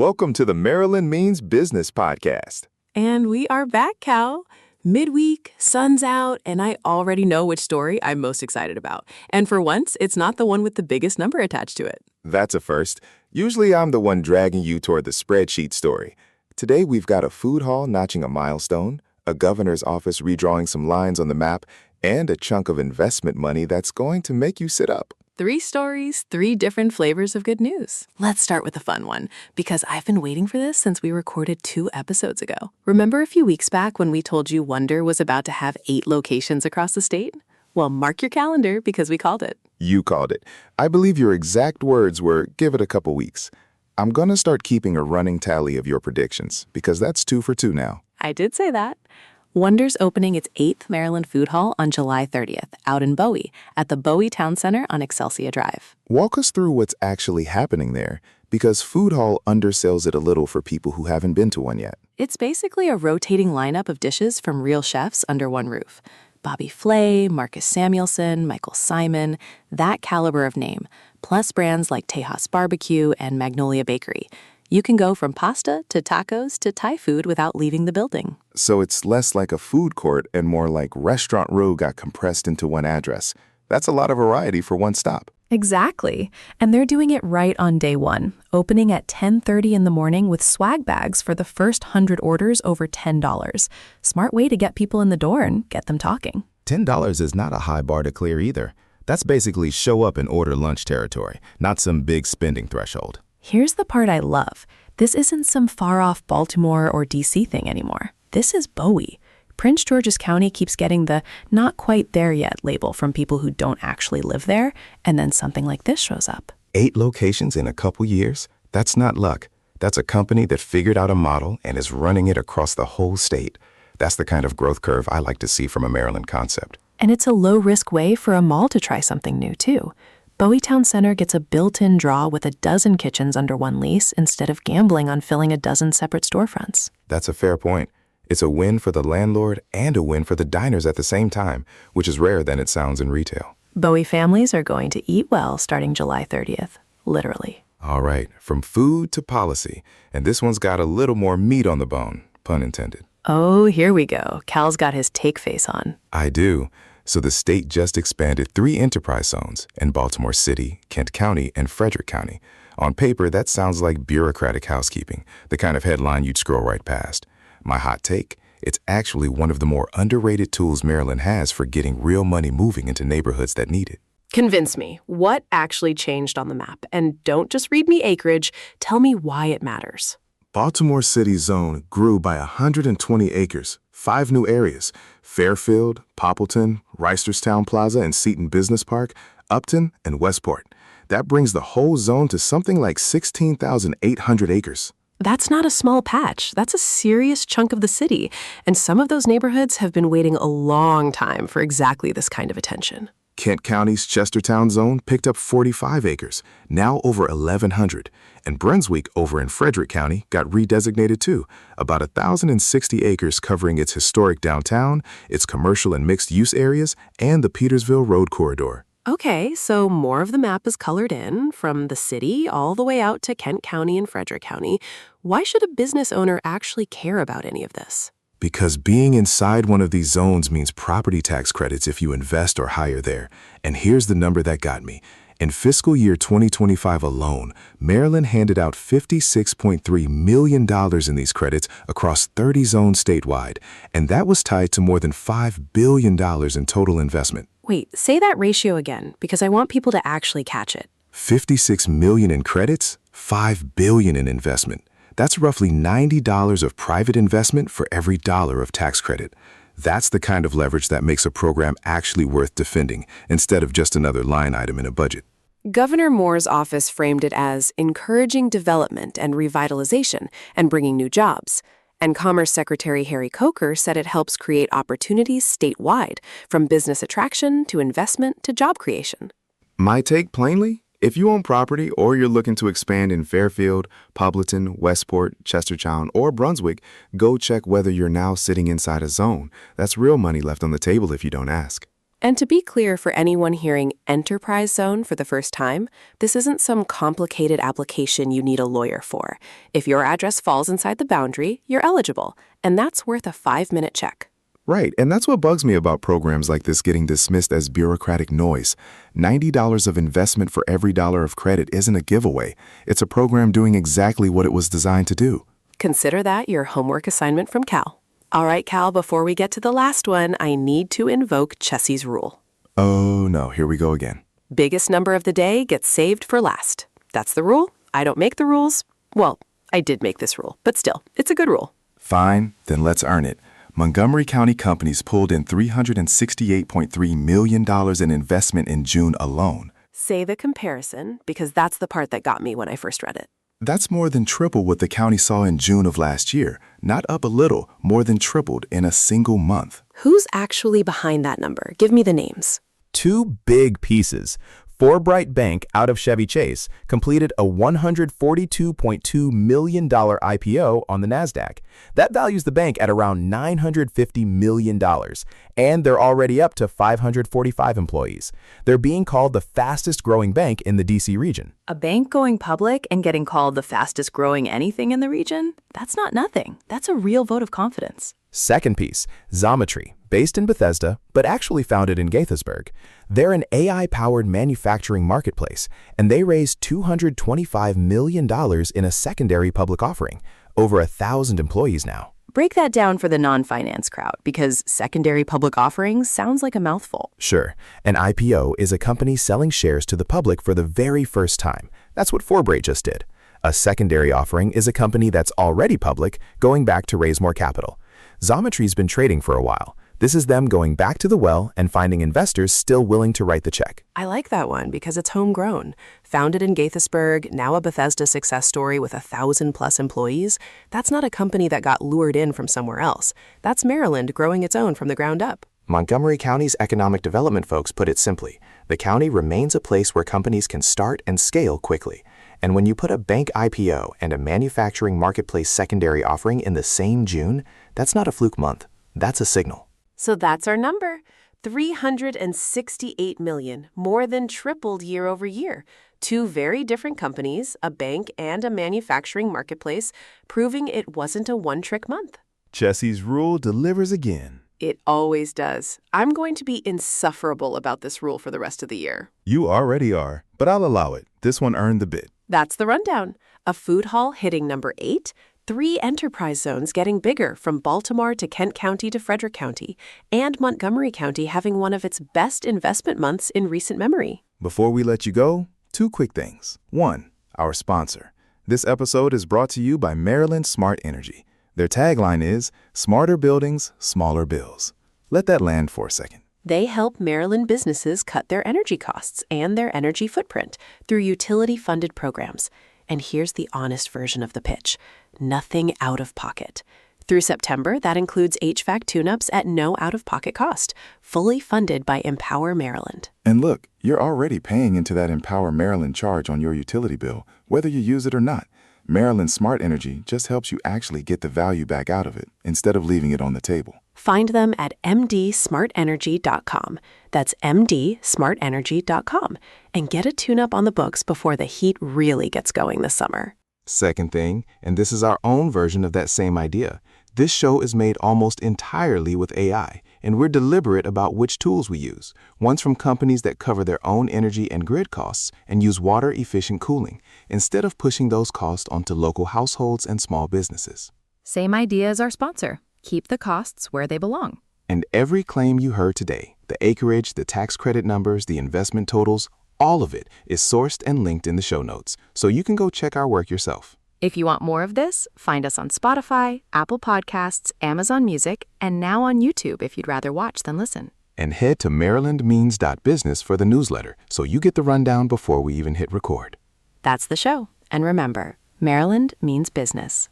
Welcome to the Maryland Means Business Podcast. And we are back, Cal. Midweek, sun's out, and I already know which story I'm most excited about. And for once, it's not the one with the biggest number attached to it. That's a first. Usually I'm the one dragging you toward the spreadsheet story. Today we've got a food hall notching a milestone, a governor's office redrawing some lines on the map, and a chunk of investment money that's going to make you sit up. 3 stories, 3 different flavors of good news. Let's start with the fun one, because I've been waiting for this since we recorded 2 episodes ago. Remember a few weeks back when we told you Wonder was about to have 8 locations across the state? Well, mark your calendar because we called it. You called it. I believe your exact words were, give it a couple weeks. I'm going to start keeping a running tally of your predictions, because that's 2 for 2 now. I did say that. Wonder's opening its 8th Maryland Food Hall on July 30th, out in Bowie, at the Bowie Town Center on Excelsior Drive. Walk us through what's actually happening there, because food hall undersells it a little for people who haven't been to one yet. It's basically a rotating lineup of dishes from real chefs under one roof. Bobby Flay, Marcus Samuelson, Michael Simon, that caliber of name, plus brands like Tejas Barbecue and Magnolia Bakery. You can go from pasta to tacos to Thai food without leaving the building. So it's less like a food court and more like Restaurant Row got compressed into one address. That's a lot of variety for one stop. Exactly. And they're doing it right on day one, opening at 10:30 in the morning with swag bags for the first 100 orders over $10. Smart way to get people in the door and get them talking. $10 is not a high bar to clear either. That's basically show up and order lunch territory, not some big spending threshold. Here's the part I love. This isn't some far-off Baltimore or D.C. thing anymore. This is Bowie. Prince George's County keeps getting the not quite there yet label from people who don't actually live there, and then something like this shows up. 8 locations in a couple years? That's not luck. That's a company that figured out a model and is running it across the whole state. That's the kind of growth curve I like to see from a Maryland concept. And it's a low-risk way for a mall to try something new, too. Bowie Town Center gets a built-in draw with a dozen kitchens under one lease instead of gambling on filling a dozen separate storefronts. That's a fair point. It's a win for the landlord and a win for the diners at the same time, which is rarer than it sounds in retail. Bowie families are going to eat well starting July 30th, literally. All right, from food to policy, and this one's got a little more meat on the bone, pun intended. Oh, here we go. Cal's got his take face on. I do. So the state just expanded 3 enterprise zones in Baltimore City, Kent County, and Frederick County. On paper, that sounds like bureaucratic housekeeping, the kind of headline you'd scroll right past. My hot take, it's actually one of the more underrated tools Maryland has for getting real money moving into neighborhoods that need it. Convince me. What actually changed on the map? And don't just read me acreage. Tell me why it matters. Baltimore City zone grew by 120 acres, 5 new areas: Fairfield, Poppleton, Reisterstown Plaza and Seton Business Park, Upton, and Westport. That brings the whole zone to something like 16,800 acres. That's not a small patch. That's a serious chunk of the city. And some of those neighborhoods have been waiting a long time for exactly this kind of attention. Kent County's Chestertown zone picked up 45 acres, now over 1,100. And Brunswick over in Frederick County got redesignated too, about 1,060 acres covering its historic downtown, its commercial and mixed-use areas, and the Petersville Road corridor. Okay, so more of the map is colored in, from the city all the way out to Kent County and Frederick County. Why should a business owner actually care about any of this? Because being inside one of these zones means property tax credits if you invest or hire there. And here's the number that got me. In fiscal year 2025 alone, Maryland handed out $56.3 million in these credits across 30 zones statewide, and that was tied to more than $5 billion in total investment. Wait, say that ratio again, because I want people to actually catch it. $56 million in credits, $5 billion in investment. That's roughly $90 of private investment for every dollar of tax credit. That's the kind of leverage that makes a program actually worth defending, instead of just another line item in a budget. Governor Moore's office framed it as encouraging development and revitalization and bringing new jobs. And Commerce Secretary Harry Coker said it helps create opportunities statewide, from business attraction to investment to job creation. My take plainly? If you own property or you're looking to expand in Fairfield, Poppleton, Westport, Chestertown, or Brunswick, go check whether you're now sitting inside a zone. That's real money left on the table if you don't ask. And to be clear for anyone hearing enterprise zone for the first time, this isn't some complicated application you need a lawyer for. If your address falls inside the boundary, you're eligible, and that's worth a 5-minute check. Right, and that's what bugs me about programs like this getting dismissed as bureaucratic noise. $90 of investment for every dollar of credit isn't a giveaway. It's a program doing exactly what it was designed to do. Consider that your homework assignment from Cal. All right, Cal, before we get to the last one, I need to invoke Chessie's rule. Oh no, here we go again. Biggest number of the day gets saved for last. That's the rule. I don't make the rules. Well, I did make this rule, but still, it's a good rule. Fine, then let's earn it. Montgomery County companies pulled in $368.3 million in investment in June alone. Say the comparison, because that's the part that got me when I first read it. That's more than triple what the county saw in June of last year. Not up a little, more than tripled in a single month. Who's actually behind that number? Give me the names. Two big pieces. Forbright Bank out of Chevy Chase completed a $142.2 million IPO on the NASDAQ. That values the bank at around $950 million, and they're already up to 545 employees. They're being called the fastest growing bank in the DC region. A bank going public and getting called the fastest growing anything in the region? That's not nothing. That's a real vote of confidence. Second piece, Xometry, based in Bethesda, but actually founded in Gaithersburg. They're an AI-powered manufacturing marketplace, and they raised $225 million in a secondary public offering. Over 1,000 employees now. Break that down for the non-finance crowd, because secondary public offerings sounds like a mouthful. Sure, an IPO is a company selling shares to the public for the very first time. That's what Forbright just did. A secondary offering is a company that's already public, going back to raise more capital. Xometry's been trading for a while. This is them going back to the well and finding investors still willing to write the check. I like that one because it's homegrown. Founded in Gaithersburg, now a Bethesda success story with 1,000+ employees. That's not a company that got lured in from somewhere else. That's Maryland growing its own from the ground up. Montgomery County's economic development folks put it simply. The county remains a place where companies can start and scale quickly. And when you put a bank IPO and a manufacturing marketplace secondary offering in the same June, that's not a fluke month. That's a signal. So that's our number. $368 million, more than tripled year over year. Two very different companies, a bank and a manufacturing marketplace, proving it wasn't a one-trick month. Chessie's rule delivers again. It always does. I'm going to be insufferable about this rule for the rest of the year. You already are, but I'll allow it. This one earned the bid. That's the rundown. A food hall hitting number 8, 3 enterprise zones getting bigger from Baltimore to Kent County to Frederick County, and Montgomery County having one of its best investment months in recent memory. Before we let you go, 2 quick things. 1, our sponsor. This episode is brought to you by Maryland Smart Energy. Their tagline is, smarter buildings, smaller bills. Let that land for a second. They help Maryland businesses cut their energy costs and their energy footprint through utility-funded programs. And here's the honest version of the pitch. Nothing out of pocket. Through September, that includes HVAC tune-ups at no out-of-pocket cost, fully funded by Empower Maryland. And look, you're already paying into that Empower Maryland charge on your utility bill, whether you use it or not. Maryland Smart Energy just helps you actually get the value back out of it, instead of leaving it on the table. Find them at mdsmartenergy.com. That's mdsmartenergy.com. And get a tune-up on the books before the heat really gets going this summer. Second thing, and this is our own version of that same idea, this show is made almost entirely with AI, and we're deliberate about which tools we use. One's from companies that cover their own energy and grid costs and use water-efficient cooling, instead of pushing those costs onto local households and small businesses. Same idea as our sponsor. Keep the costs where they belong. And every claim you heard today, the acreage, the tax credit numbers, the investment totals, all of it is sourced and linked in the show notes, so you can go check our work yourself. If you want more of this, find us on Spotify, Apple Podcasts, Amazon Music, and now on YouTube if you'd rather watch than listen. And head to marylandmeans.business for the newsletter, so you get the rundown before we even hit record. That's the show. And remember, Maryland means business.